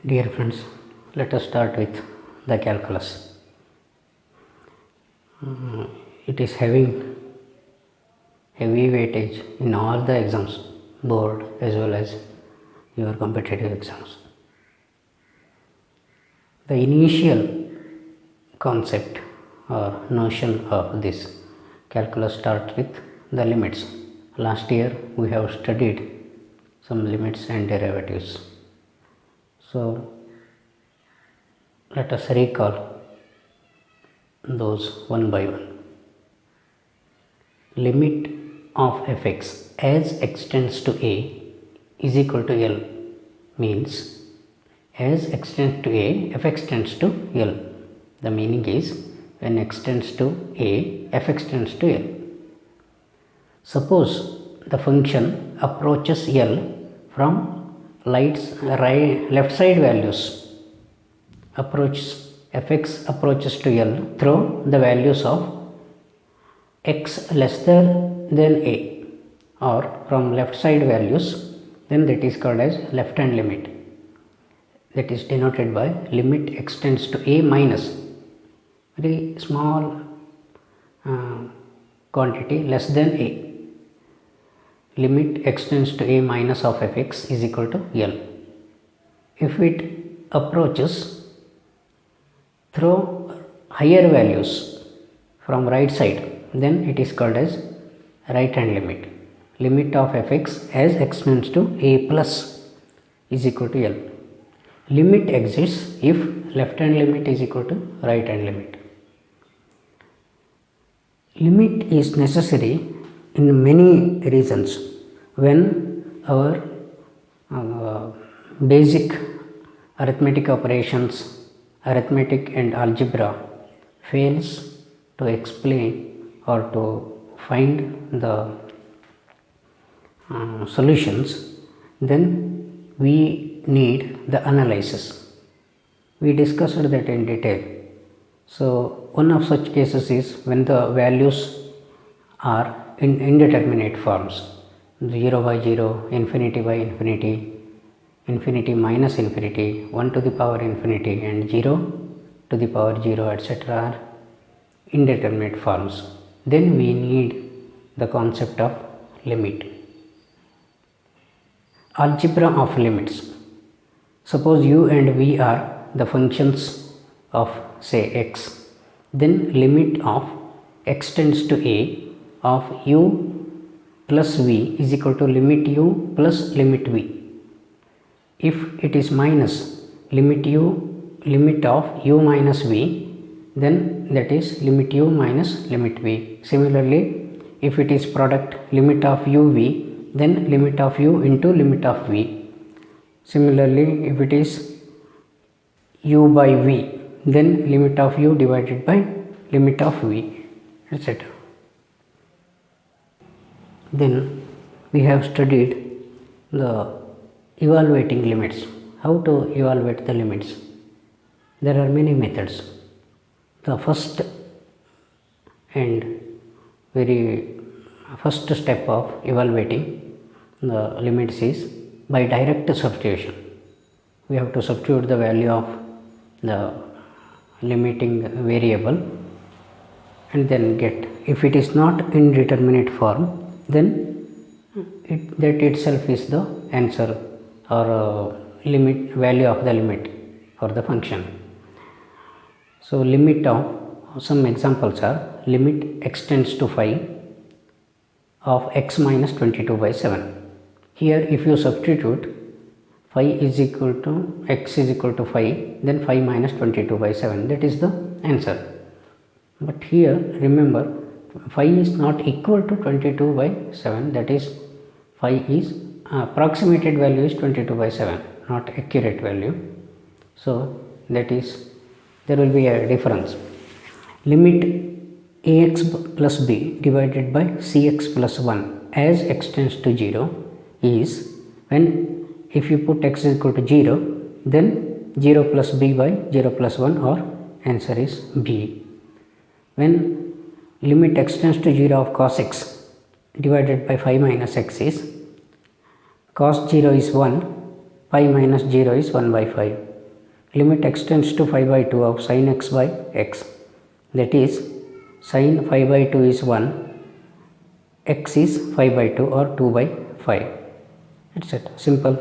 Dear friends, let us start with the calculus. It is having heavy weightage in all the exams, board as well as your competitive exams. The initial concept or notion of this calculus starts with the limits. Last year we have studied some limits and derivatives. So let us recall those one by one. Limit of fx as extends to a is equal to L means as extends to a, fx tends to L. The meaning is when x tends to a, fx tends to L. Suppose the function approaches L from left side values, fx approaches to L through the values of x less than a, or from left side values, then that is called as left hand limit. That is denoted by limit extends to a minus very small quantity less than a. Limit extends to a minus of fx is equal to L. If it approaches through higher values from right side, then it is called as right hand limit. Limit of fx as extends to a plus is equal to L. Limit exists if left hand limit is equal to right hand limit. Limit is necessary in many reasons. When our basic arithmetic operations, arithmetic and algebra fails to explain or to find the solutions, then we need the analysis. We discussed that in detail. So one of such cases is when the values are in indeterminate forms, 0 by 0, infinity by infinity, infinity minus infinity, 1 to the power infinity and 0 to the power 0, etc. are indeterminate forms. Then we need the concept of limit. Algebra of limits. Suppose u and v are the functions of say x, then limit of x tends to a of u plus v is equal to limit u plus limit v. If it is minus limit of u minus v, then that is limit u minus limit v. Similarly, if it is product limit of uv, then limit of u into limit of v. Similarly, if it is u by v, then limit of u divided by limit of v, etc. Then we have studied the evaluating limits. How to evaluate the limits? There are many methods. The first and very first step of evaluating the limits is by direct substitution. We have to substitute the value of the limiting variable and then get. If it is not indeterminate form, then that itself is the answer or limit value of the limit for the function. So limit of some examples are limit extends to 5 of x minus 22 by 7. Here if you substitute phi is equal to x is equal to 5, then 5 minus 22 by 7, that is the answer. But here remember, phi is not equal to 22 by 7, that is phi is approximated value is 22 by 7, not accurate value. So that is, there will be a difference. Limit ax plus b divided by cx plus 1 as extends to 0 is when if you put x is equal to 0, then 0 plus b by 0 plus 1, or answer is b. When limit extends to 0 of cos x divided by 5 minus x is cos 0 is 1, pi minus 0 is 1 by 5. limit x tends to 5 by 2 of sin x by x, that is sin 5 by 2 is 1, x is 5 by 2 or 2 by 5, etc. Simple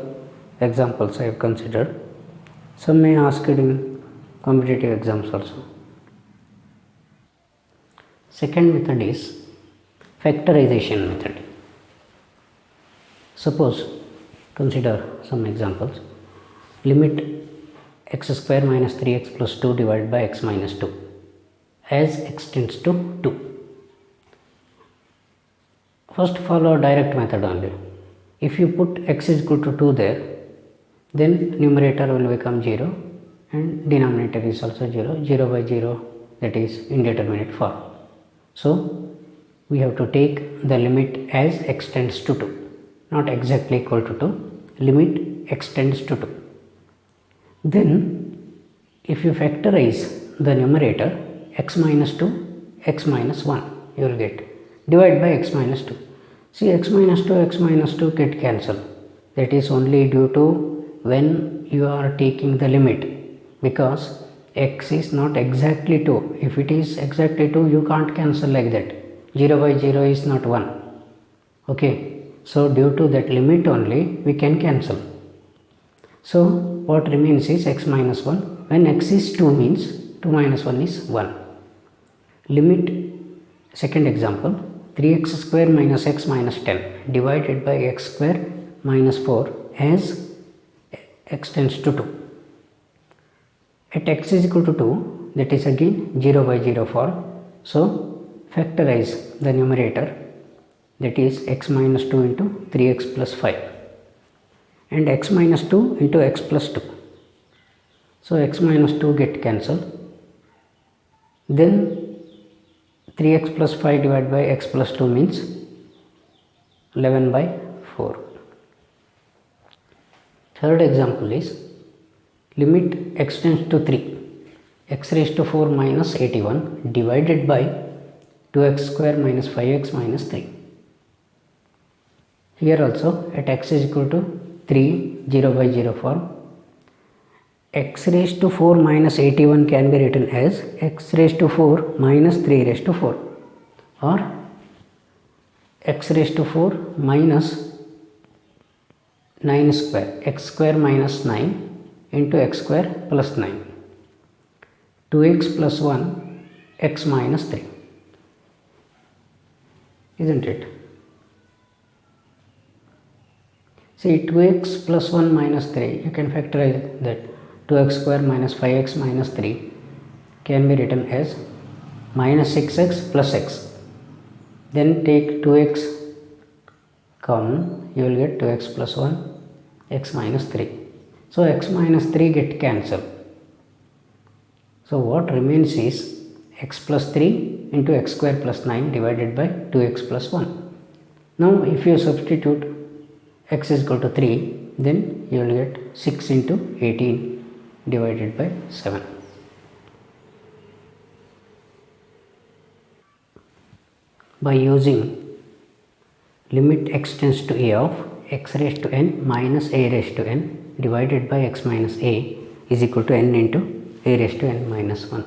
examples I have considered. Some may ask it in competitive exams also. Second method is factorization method. Suppose, consider some examples. Limit x square minus 3x plus 2 divided by x minus 2 as x tends to 2. First follow direct method only. If you put x is equal to 2 there, then numerator will become 0 and denominator is also 0, 0 by 0, that is indeterminate form. So we have to take the limit as x tends to 2, not exactly equal to 2, limit x tends to 2. Then if you factorize the numerator x minus 2, x minus 1, you will get divide by x minus 2. See, x minus 2 get cancelled. That is only due to when you are taking the limit, because x is not exactly 2. If it is exactly 2, you can't cancel like that. 0 by 0 is not 1. Okay, so due to that limit only we can cancel. So what remains is x minus 1. When x is 2 means 2 minus 1 is 1. Limit, second example, 3x square minus x minus 10 divided by x square minus 4 as x tends to 2. At x is equal to 2, that is again 0 by 0 form. So factorize the numerator, that is x minus 2 into 3x plus 5 and x minus 2 into x plus 2. So x minus 2 get cancelled. Then 3x plus 5 divided by x plus 2 means 11 by 4. Third example is limit x tends to 3, x raised to 4 minus 81 divided by 2x square minus 5x minus 3. Here also at x is equal to 3, 0 by 0 form. X raised to 4 minus 81 can be written as x raised to 4 minus 3 raised to 4, or x raised to 4 minus 9 square, x square minus 9 into x square plus 9, 2x plus 1 x minus 3, isn't it? See, 2x plus 1 minus 3, you can factorize that. 2x square minus 5x minus 3 can be written as minus 6x plus x. Then take 2x common, you will get 2x plus 1 x minus 3. So x minus 3 get cancelled. So what remains is x plus 3 into x square plus 9 divided by 2x plus 1. Now if you substitute x is equal to 3, then you will get 6 into 18 divided by 7. By using limit x tends to a of x raised to n minus a raised to n divided by x minus a is equal to n into a raised to n minus 1.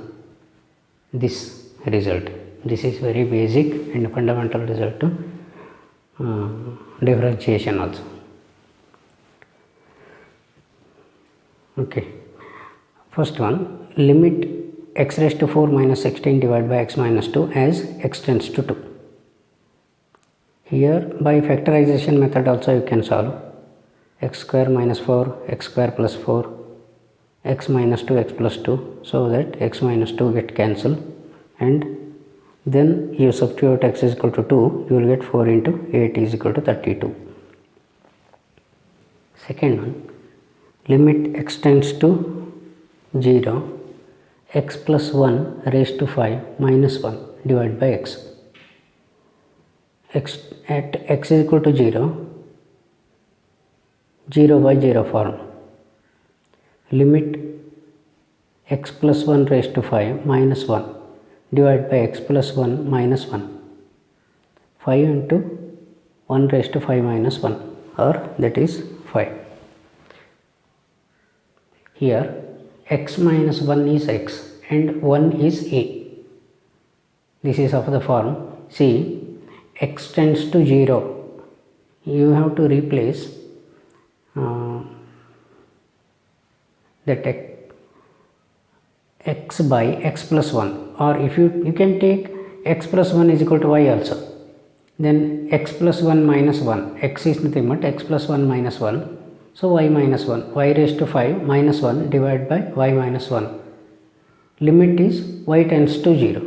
This result. This is very basic and fundamental result to differentiation also. Okay. First one, limit x raised to 4 minus 16 divided by x minus 2 as x tends to 2. Here by factorization method also you can solve. X square minus 4, x square plus 4, x minus 2, x plus 2, so that x minus 2 get cancelled, and then you substitute x is equal to 2, you will get 4 into 8 is equal to 32. Second one, limit x tends to 0, x plus 1 raised to 5 minus 1 divided by x. At x is equal to 0, 0 by 0 form. Limit x plus 1 raised to 5 minus 1 divided by x plus 1 minus 1. 5 into 1 raised to 5 minus 1, or that is 5. Here x minus 1 is x and 1 is a. This is of the form, see, x tends to 0. You have to replace that x by x plus 1, or if you can take x plus 1 is equal to y also. Then x plus 1 minus 1, x is nothing but x plus 1 minus 1, so y minus 1, y raised to 5 minus 1 divided by y minus 1. Limit is y tends to 0,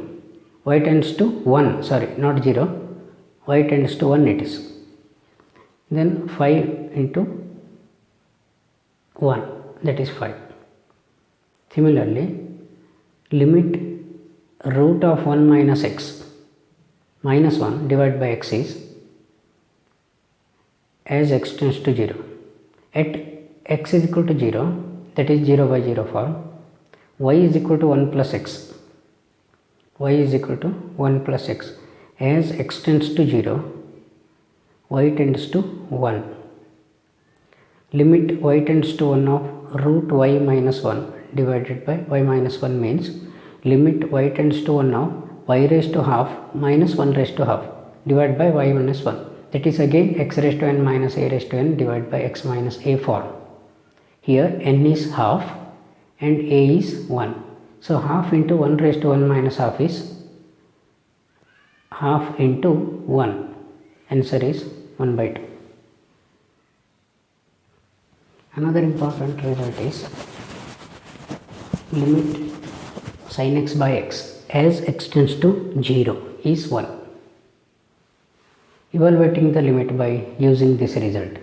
y tends to 1, sorry, not 0, y tends to 1 it is. Then 5 into 1, that is 5. Similarly, limit root of 1 minus x minus 1 divided by x is as x tends to 0. At x is equal to 0, that is 0 by 0 form, y is equal to 1 plus x. Y is equal to 1 plus x. As x tends to 0, y tends to 1. Limit y tends to 1 of root y minus 1 divided by y minus 1 means limit y tends to 1 of y raised to half minus 1 raised to half divided by y minus 1. That is again x raised to n minus a raised to n divided by x minus a form. Here n is half and a is 1. So half into 1 raised to 1 minus half is half into 1. Answer is 1 by 2. Another important result is limit sin x by x as x tends to 0 is 1. Evaluating the limit by using this result.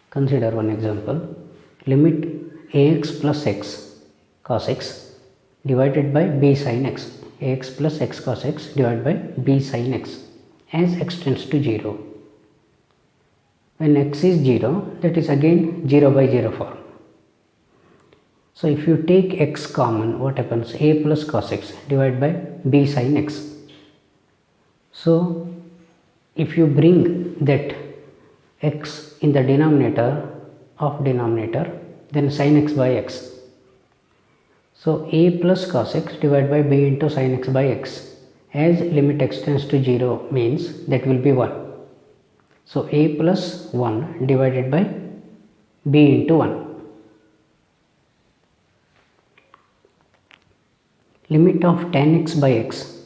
Consider one example. Limit ax plus x cos x divided by b sin x. Ax plus x cos x divided by b sin x as x tends to 0. When x is 0, that is again 0 by 0 form. So if you take x common, what happens? A plus cos x divided by b sin x. So if you bring that x in the denominator of denominator, then sin x by x. So a plus cos x divided by b into sin x by x, as limit x tends to 0 means that will be 1. So a plus 1 divided by b into 1. Limit of tan x by x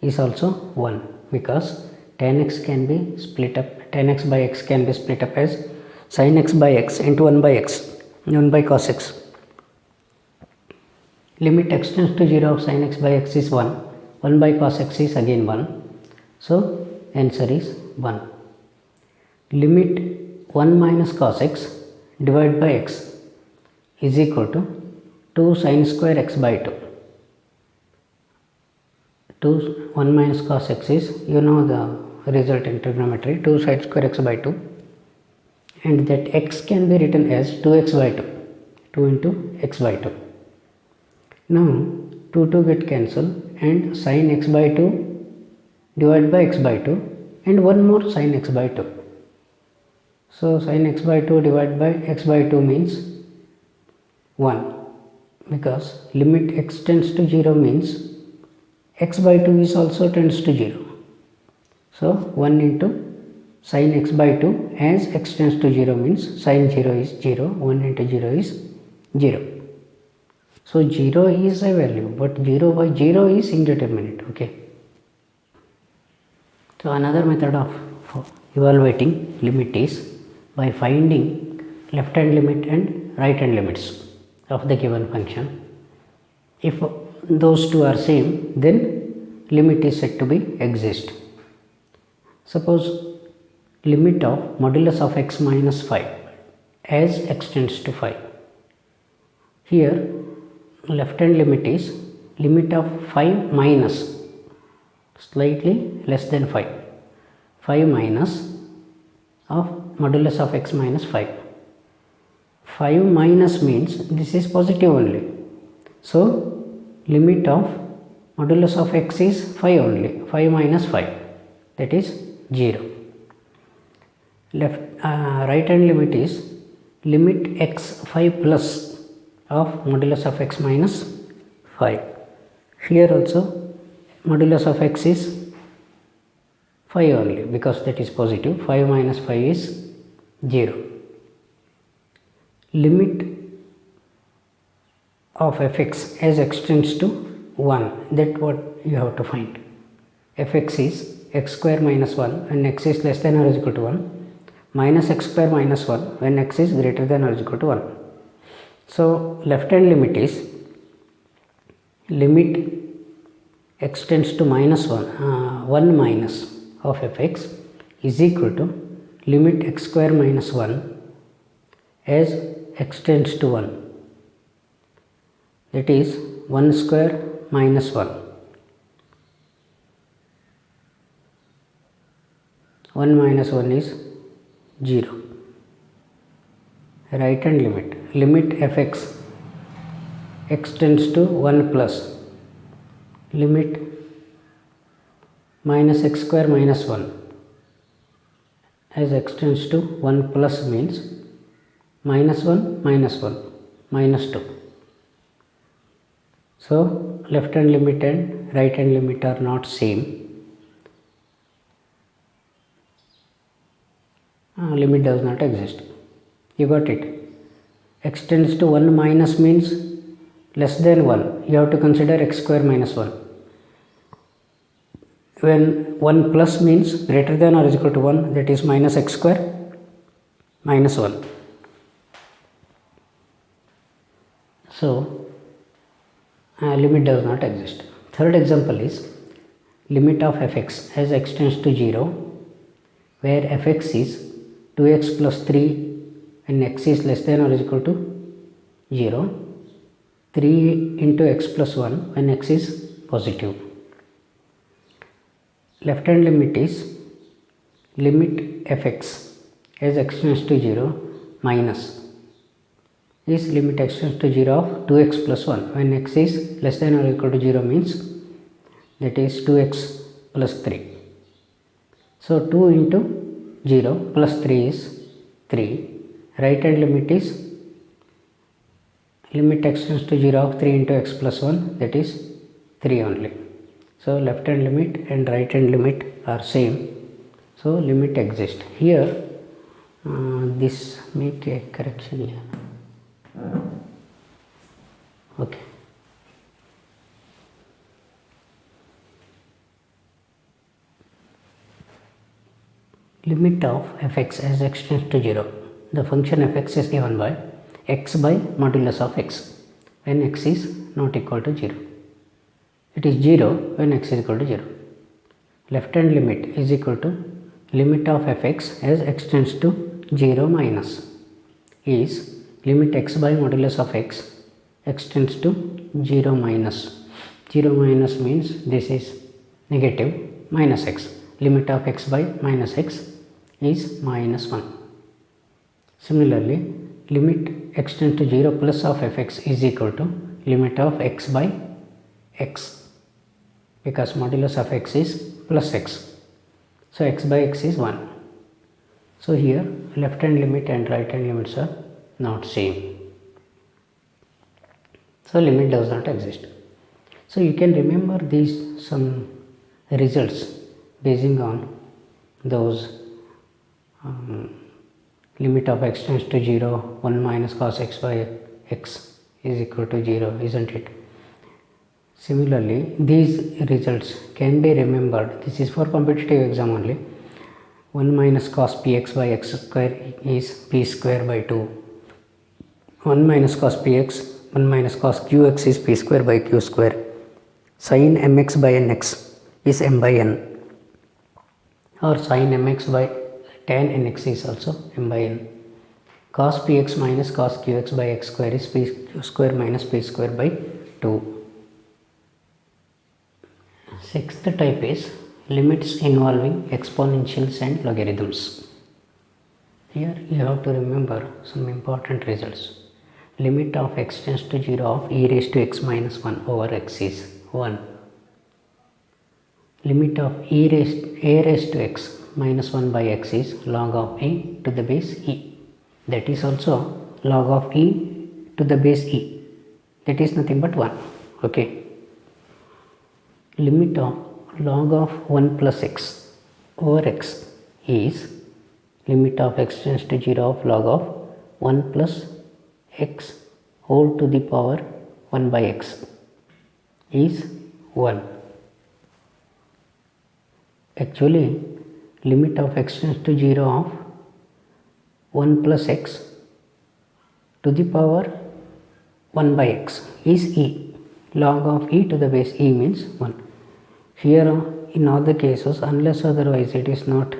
is also 1, because tan x can be split up, tan x by x can be split up as sin x by x into 1 by x, 1 by cos x. Limit x tends to 0 of sin x by x is 1, 1 by cos x is again 1, so answer is 1. Limit 1 minus cos x divided by x is equal to 2 sin square x by 2. 1 minus cos x is, you know the result in trigonometry, 2 sin square x by 2, and that x can be written as 2x by 2, 2 into x by 2. Now 2 get cancelled and sin x by 2 divided by x by 2 and one more sin x by 2. So sin x by 2 divided by x by 2 means 1, because limit x tends to 0 means x by 2 is also tends to 0. So 1 into sin x by 2 as x tends to 0 means sin 0 is 0, 1 into 0 is 0. So 0 is a value, but 0 by 0 is indeterminate. Okay. So another method of evaluating limit is by finding left hand limit and right hand limits of the given function. If those two are same, then limit is said to be exist. Suppose limit of modulus of x minus 5 as x tends to 5. Here left hand limit is limit of 5 minus slightly less than 5. 5 minus of modulus of x minus 5. 5 minus means this is positive only. So limit of modulus of x is 5 only, 5 minus 5, that is 0. Right hand limit is limit x 5 plus of modulus of x minus 5. Here also modulus of x is 5 only, because that is positive. 5 minus 5 is 0. Limit of fx as x tends to 1, that what you have to find. Fx is x square minus 1 when x is less than or is equal to 1, minus x square minus 1 when x is greater than or is equal to 1. So left hand limit is limit x tends to minus 1 minus of fx is equal to limit x square minus 1 as x tends to 1, that is 1 square minus 1. 1 minus 1 is 0. Right hand limit fx x tends to 1 plus limit minus x square minus 1 as x tends to 1 plus means minus 1 minus 2. So left hand limit and right hand limit are not same. Limit does not exist. You got it. X tends to 1 minus means less than 1. You have to consider x square minus 1. When 1 plus means greater than or is equal to 1, that is minus x square minus 1. So limit does not exist. Third example is limit of fx as x tends to 0, where fx is 2x plus 3 and x is less than or is equal to 0, 3 into x plus 1 when x is positive. Left hand limit is limit fx as x tends to 0 minus is limit x tends to 0 of 2x plus 1 when x is less than or equal to 0 means that is 2x plus 3. So 2 into 0 plus 3 is 3. Right hand limit is limit x tends to 0 of 3 into x plus 1, that is 3 only. So left hand limit and right hand limit are same. So limit exists. Here this make a correction here. Okay. Limit of fx as x tends to 0. The function fx is given by x by modulus of x when x is not equal to 0. It is 0 when x is equal to 0. Left hand limit is equal to limit of fx as x tends to 0 minus is limit x by modulus of x tends to 0 minus. 0 minus means this is negative minus x. Limit of x by minus x is minus 1. Similarly, limit x tends to 0 plus of fx is equal to limit of x by x, because modulus of x is plus x. So x by x is 1. So here left hand limit and right hand limits are not same. So limit does not exist. So you can remember these some results basing on those limit of x tends to 0, 1 minus cos x by x is equal to 0, isn't it? Similarly, these results can be remembered. This is for competitive exam only. 1 minus cos px by x square is p square by 2. 1 minus cos px, 1 minus cos qx is p square by q square. Sin mx by nx is m by n. Or sin mx by tan nx is also m by n. Cos px minus cos qx by x square is p square minus p square by 2. Sixth type is limits involving exponentials and logarithms. Here you have to remember some important results. Limit of x tends to 0 of e raised to x minus 1 over x is 1. Limit of a raised to x minus 1 by x is log of e to the base e. That is also log of e to the base e. that is nothing but 1. Okay. Limit of log of 1 plus x over x is limit of x tends to 0 of log of 1 plus x whole to the power 1 by x is 1. Actually, limit of x tends to 0 of 1 plus x to the power 1 by x is e. Log of e to the base e means 1. Here in all the cases, unless otherwise it is not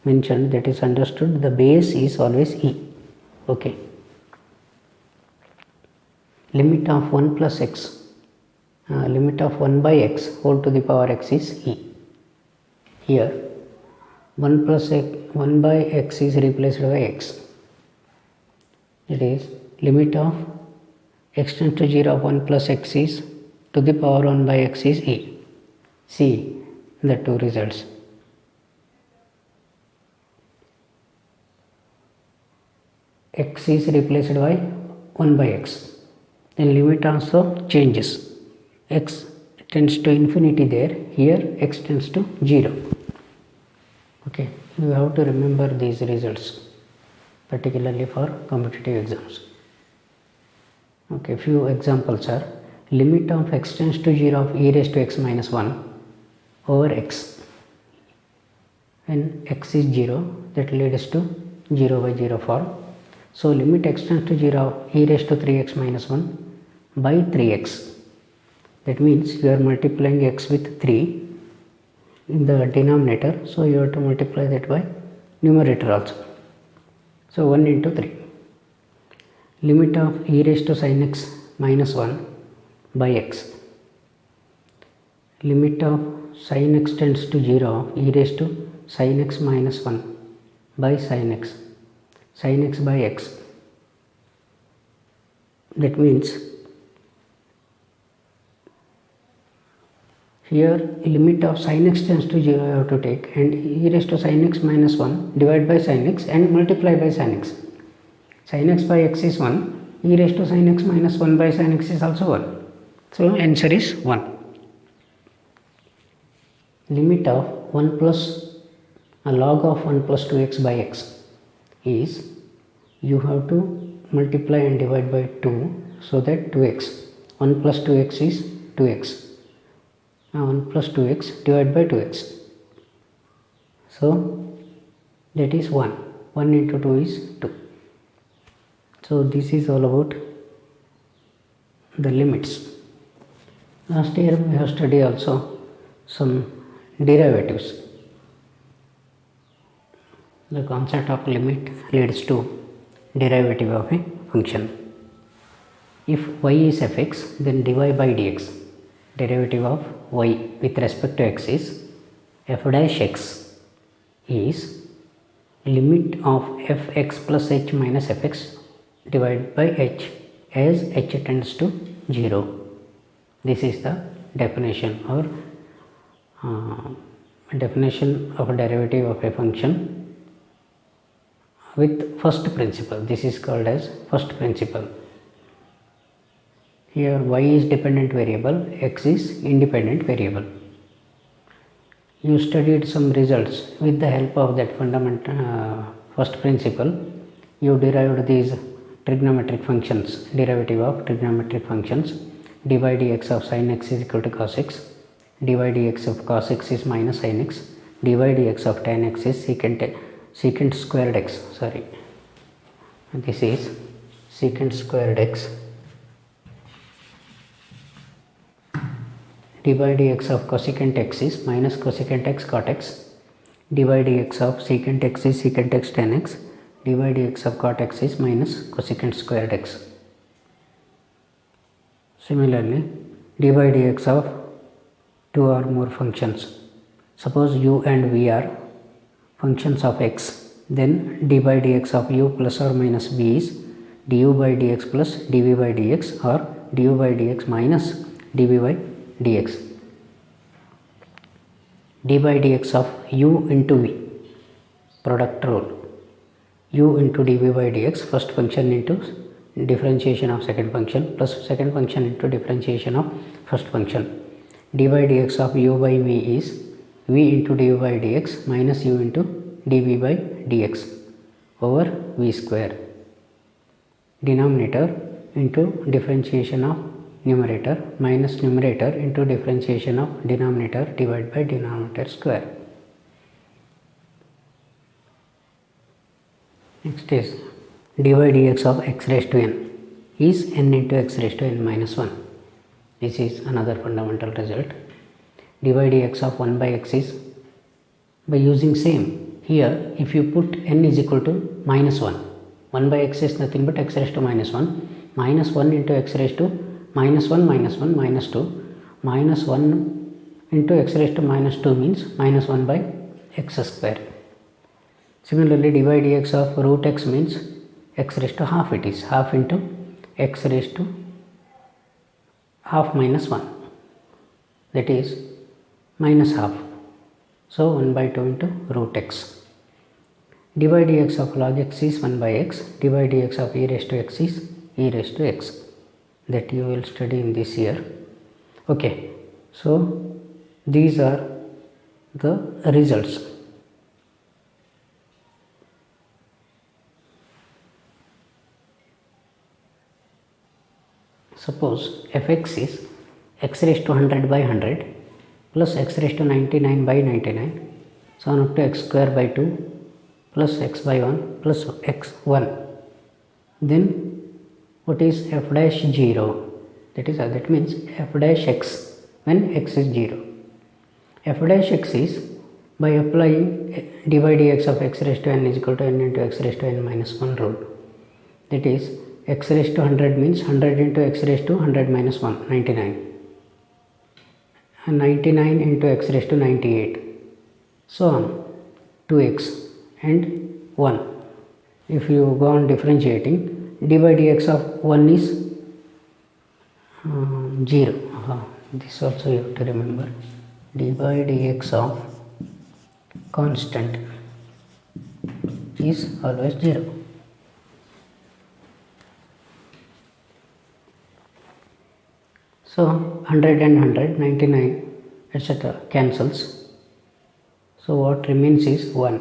mentioned, that is understood, the base is always e. Okay. Limit of 1 plus x, limit of 1 by x whole to the power x is e. Here 1 plus x, 1 by x is replaced by x. It is limit of x tends to 0 of 1 plus x is to the power 1 by x is e. See the two results. X is replaced by 1 by x. Then limit also changes. X tends to infinity there. Here x tends to 0. Okay, you have to remember these results, particularly for competitive exams. Okay, few examples are limit of x tends to 0 of e raised to x minus 1 over x. When x is 0, that leads to 0 by 0 form. So limit x tends to 0 of e raised to 3x minus 1 by 3x. That means you are multiplying x with 3 in the denominator, so you have to multiply that by numerator also. So 1 into 3. Limit of e raised to sin x minus 1 by x. Limit of sin x tends to 0 of e raised to sin x minus 1 by sin x. Sin x by x. That means here limit of sin x tends to 0 you have to take, and e raised to sin x minus 1 divide by sin x and multiply by sin x. Sin x by x is 1, e raised to sin x minus 1 by sin x is also 1. So answer is 1. Limit of 1 plus a log of 1 plus 2x by x is, you have to multiply and divide by 2, so that 2x, 1 plus 2x is 2x. 1 plus 2x divided by 2x. So that is 1. 1 into 2 is 2. So this is all about the limits. Last year we have studied also some derivatives. The concept of limit leads to derivative of a function. If y is fx, then dy by dx, derivative of y with respect to x is f dash x is limit of fx plus h minus fx divided by h as h tends to 0. This is the definition or definition of a derivative of a function with first principle. This is called as first principle. Here y is dependent variable, x is independent variable. You studied some results with the help of that fundamental first principle. You derived these trigonometric functions, derivative of trigonometric functions. dy dx of sin x is equal to cos x, dy dx of cos x is minus sin x, dy dx of tan x is secant squared x. Sorry, this is secant squared x. dy dx of cosecant x is minus cosecant x cot x, dy dx of secant x is secant x tan x, dy dx of cot x is minus cosecant squared x. Similarly, dy dx of two or more functions. Suppose u and v are functions of x, then dy dx of u plus or minus v is du by dx plus dv by dx or du by dx minus dv by dx. d by dx of u into v, product rule, u into dv by dx, first function into differentiation of second function plus second function into differentiation of first function. D by dx of u by v is v into du by dx minus u into dv by dx over v square. Denominator into differentiation of numerator minus numerator into differentiation of denominator divided by denominator square. Next is dy dx of x raised to n is n into x raised to n minus 1. This is another fundamental result. Dy dx of 1 by x is by using same. Here if you put n is equal to minus 1, 1 by x is nothing but x raised to minus 1, minus 1 into x raised to minus 1 minus 1 minus 2, minus 1 into x raised to minus 2 means minus 1 by x square. Similarly, dy dx of root x means x raised to half, it is half into x raised to half minus 1, that is minus half. So 1 by 2 into root x. Dy dx of log x is 1 by x, dy dx of e raised to x is e raised to x, that you will study in this year. Okay, so these are the results. Suppose fx is x raised to 100 by 100 plus x raised to 99 by 99, so on up to x square by 2 plus x by 1 plus x 1. Then what is f dash 0? That means f dash x when x is 0. F dash x is by applying dy dx of x raised to n is equal to n into x raised to n minus 1 rule. That is x raised to 100 means 100 into x raised to 100 minus 1, 99. And 99 into x raised to 98. So on 2x and 1. If you go on differentiating, dy dx of 1 is 0. This also you have to remember. Dy dx of constant is always 0. So 100 and 100, 99 etc. cancels. So what remains is 1.